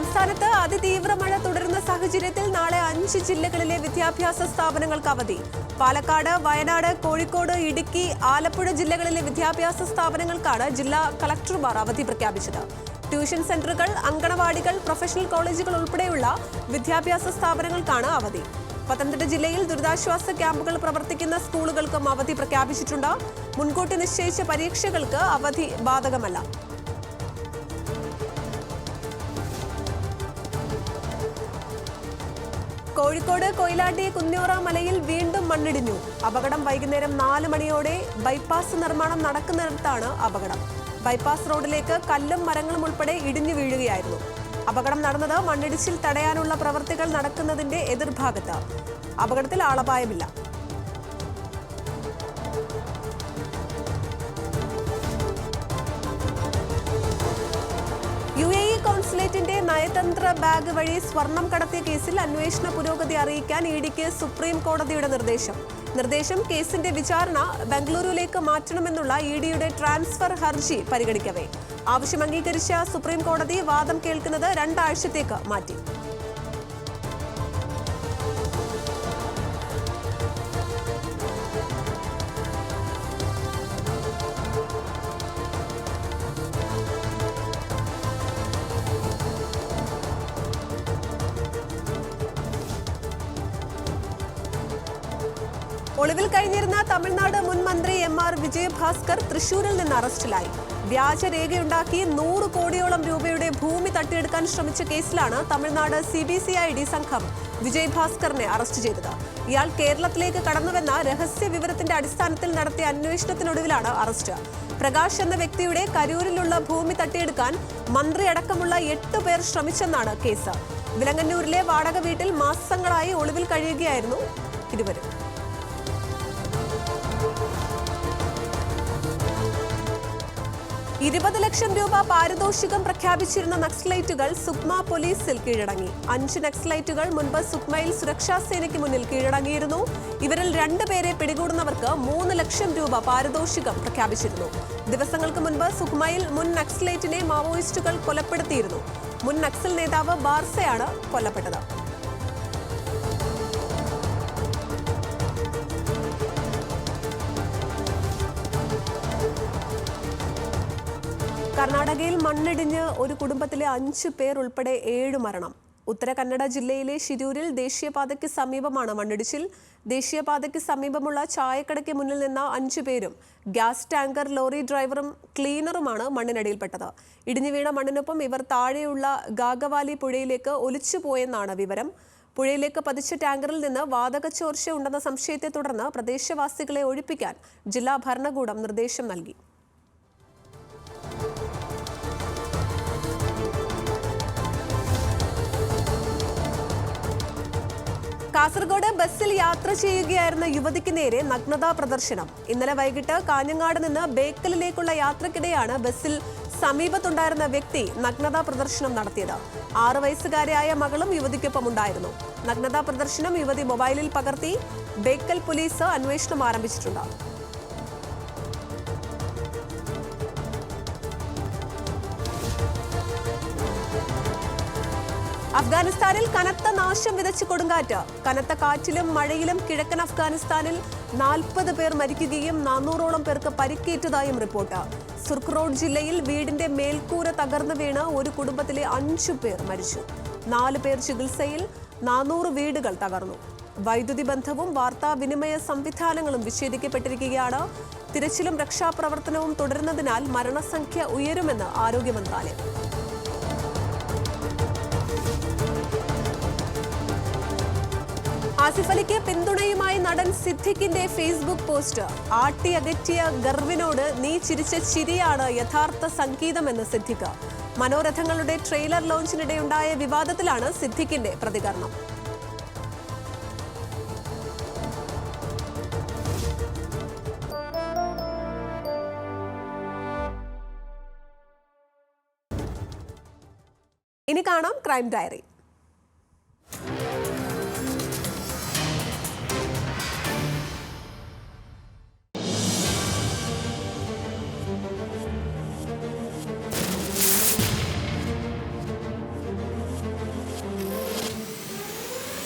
സംസ്ഥാനത്ത് അതിതീവ്ര മഴ തുടരുന്ന സാഹചര്യത്തിൽ നാളെ 5 ജില്ലകളിലെ വിദ്യാഭ്യാസ സ്ഥാപനങ്ങൾക്ക് അവധി. പാലക്കാട്, വയനാട്, കോഴിക്കോട്, ഇടുക്കി, ആലപ്പുഴ ജില്ലകളിലെ വിദ്യാഭ്യാസ സ്ഥാപനങ്ങൾക്കാണ് ജില്ലാ കളക്ടർമാർ അവധി പ്രഖ്യാപിച്ചത്. ട്യൂഷൻ സെന്ററുകൾ, അങ്കണവാടികൾ, പ്രൊഫഷണൽ കോളേജുകൾ ഉൾപ്പെടെയുള്ള വിദ്യാഭ്യാസ സ്ഥാപനങ്ങൾക്കാണ് അവധി. പത്തനംതിട്ട ജില്ലയിൽ ദുരിതാശ്വാസ ക്യാമ്പുകൾ പ്രവർത്തിക്കുന്ന സ്കൂളുകൾക്കും അവധി പ്രഖ്യാപിച്ചിട്ടുണ്ട്. മുൻകൂട്ടി നിശ്ചയിച്ച പരീക്ഷകൾക്ക് അവധി ബാധകമല്ല. കോഴിക്കോട് കൊയിലാണ്ടി കുഞ്ഞോറ മലയിൽ വീണ്ടും മണ്ണിടിഞ്ഞു. അപകടം വൈകുന്നേരം 4 മണിയോടെ ബൈപ്പാസ് നിർമ്മാണം നടക്കുന്നിടത്താണ് അപകടം. ബൈപ്പാസ് റോഡിലേക്ക് കല്ലും മരങ്ങളും ഉൾപ്പെടെ ഇടിഞ്ഞു വീഴുകയായിരുന്നു. അപകടം നടന്നത് മണ്ണിടിച്ചിൽ തടയാനുള്ള പ്രവൃത്തികൾ നടക്കുന്നതിന്റെ എതിർഭാഗത്ത്. അപകടത്തിൽ ആളപായമില്ല. UAE കോൺസുലേറ്റിന്റെ നയതന്ത്ര ബാഗ് വഴി സ്വർണം കടത്തിയ കേസിൽ അന്വേഷണ പുരോഗതി അറിയിക്കാൻ ഇഡിക്ക് സുപ്രീം കോടതിയുടെ നിർദ്ദേശം കേസിന്റെ വിചാരണ ബംഗളൂരുവിലേക്ക് മാറ്റണമെന്നുള്ള ഇഡിയുടെ ട്രാൻസ്ഫർ ഹർജി പരിഗണിക്കവേ ആവശ്യം അംഗീകരിച്ച സുപ്രീം കോടതി വാദം കേൾക്കുന്നത് 2 ആഴ്ചത്തേക്ക് മാറ്റി. ഒളിവിൽ കഴിഞ്ഞിരുന്ന തമിഴ്നാട് മുൻ മന്ത്രി MR വിജയഭാസ്കർ തൃശൂരിൽ നിന്ന് അറസ്റ്റിലായി. വ്യാജരേഖയുണ്ടാക്കി 100 കോടിയോളം രൂപയുടെ ഭൂമി തട്ടിയെടുക്കാൻ ശ്രമിച്ച കേസിലാണ് തമിഴ്നാട് CBCID സംഘം വിജയഭാസ്കറിനെ അറസ്റ്റ് ചെയ്തത്. ഇയാൾ കേരളത്തിലേക്ക് കടന്നുവെന്ന രഹസ്യ വിവരത്തിന്റെ അടിസ്ഥാനത്തിൽ നടത്തിയ അന്വേഷണത്തിനൊടുവിലാണ് അറസ്റ്റ്. പ്രകാശ് എന്ന വ്യക്തിയുടെ കരൂരിലുള്ള ഭൂമി തട്ടിയെടുക്കാൻ മന്ത്രി അടക്കമുള്ള 8 പേർ ശ്രമിച്ചെന്നാണ് കേസ്. വിലങ്ങന്നൂരിലെ വാടക വീട്ടിൽ മാസങ്ങളായി ഒളിവിൽ കഴിയുകയായിരുന്നു ഇരുവരും. 20 ലക്ഷം രൂപ പാരിതോഷികം പ്രഖ്യാപിച്ചിരുന്ന നക്സലൈറ്റുകൾ സുക്മ പോലീസിൽ കീഴടങ്ങി. 5 നക്സലൈറ്റുകൾ മുൻപ് സുക്മയിൽ സുരക്ഷാ സേനയ്ക്ക് മുന്നിൽ കീഴടങ്ങിയിരുന്നു. ഇവരിൽ 2 പേരെ പിടികൂടുന്നവർക്ക് 3 ലക്ഷം രൂപ പാരിതോഷികം പ്രഖ്യാപിച്ചിരുന്നു. ദിവസങ്ങൾക്ക് മുൻപ് സുക്മയിൽ മുൻ നക്സലൈറ്റിനെ മാവോയിസ്റ്റുകൾ കൊലപ്പെടുത്തിയിരുന്നു. മുൻ നക്സൽ നേതാവ് ബാർസയാണ് കൊല്ലപ്പെട്ടത്. കർണാടകയിൽ മണ്ണിടിഞ്ഞ് ഒരു കുടുംബത്തിലെ 5 പേർ ഉൾപ്പെടെ 7 മരണം. ഉത്തര കന്നഡ ജില്ലയിലെ ഷിരൂരിൽ ദേശീയപാതയ്ക്ക് സമീപമാണ് മണ്ണിടിച്ചിൽ. ദേശീയപാതയ്ക്ക് സമീപമുള്ള ചായക്കടയ്ക്ക് മുന്നിൽ നിന്ന 5 പേരും ഗ്യാസ് ടാങ്കർ ലോറി ഡ്രൈവറും ക്ലീനറുമാണ് മണ്ണിനടിയിൽപ്പെട്ടത്. ഇടിഞ്ഞു വീണ മണ്ണിനൊപ്പം ഇവർ താഴെയുള്ള ഗാഗവാലി പുഴയിലേക്ക് ഒലിച്ചുപോയെന്നാണ് വിവരം. പുഴയിലേക്ക് പതിച്ച ടാങ്കറിൽ നിന്ന് വാതക ചോർച്ച ഉണ്ടെന്ന സംശയത്തെ തുടർന്ന് പ്രദേശവാസികളെ ഒഴിപ്പിക്കാൻ ജില്ലാ ഭരണകൂടം നിർദ്ദേശം നൽകി. കാസർഗോഡ് ബസ്സിൽ യാത്ര ചെയ്യുകയായിരുന്ന യുവതിക്ക് നേരെ നഗ്നതാ പ്രദർശനം. ഇന്നലെ വൈകിട്ട് കാഞ്ഞങ്ങാട് നിന്ന് ബേക്കലിലേക്കുള്ള യാത്രക്കിടെയാണ് ബസ്സിൽ സമീപത്തുണ്ടായിരുന്ന വ്യക്തി നഗ്നതാ പ്രദർശനം നടത്തിയത്. 6 വയസ്സുകാരിയായ മകളും യുവതിക്കൊപ്പം ഉണ്ടായിരുന്നു. നഗ്നതാ പ്രദർശനം യുവതി മൊബൈലിൽ പകർത്തി. ബേക്കൽ പോലീസ് അന്വേഷണം ആരംഭിച്ചിട്ടുണ്ട്. അഫ്ഗാനിസ്ഥാനിൽ കനത്ത നാശം വിതച്ച് കൊടുങ്കാറ്റ്. കനത്ത കാറ്റിലും മഴയിലും കിഴക്കൻ അഫ്ഗാനിസ്ഥാനിൽ 40 പേർ മരിക്കുകയും 400ഓളം പേർക്ക് പരിക്കേറ്റതായും റിപ്പോർട്ട്. സുർഖ് ജില്ലയിൽ വീടിന്റെ മേൽക്കൂര തകർന്നു വീണ് ഒരു കുടുംബത്തിലെ 5 പേർ മരിച്ചു. 4 പേർ ചികിത്സയിൽ. 400 വീടുകൾ തകർന്നു. വൈദ്യുതി ബന്ധവും വാർത്താവിനിമയ സംവിധാനങ്ങളും വിച്ഛേദിക്കപ്പെട്ടിരിക്കുകയാണ്. തിരച്ചിലും രക്ഷാപ്രവർത്തനവും തുടരുന്നതിനാൽ മരണസംഖ്യ ഉയരുമെന്ന് ആരോഗ്യ മന്ത്രാലയം. ആസിഫ് അലിക്ക് പിന്തുണയുമായി നടൻ സിദ്ദിഖിന്റെ ഫേസ്ബുക്ക് പോസ്റ്റ്. ആട്ടിയകറ്റിയ ഗർവിനോട് നീ ചിരിച്ച ചിരിയാണ് യഥാർത്ഥ സംഗീതമെന്ന് സിദ്ദിഖ്. മനോരഥങ്ങളുടെ ട്രെയിലർ ലോഞ്ചിനിടെയുണ്ടായ വിവാദത്തിലാണ് സിദ്ദിഖിന്റെ പ്രതികരണം. ഇനി കാണാം ക്രൈം ഡയറി.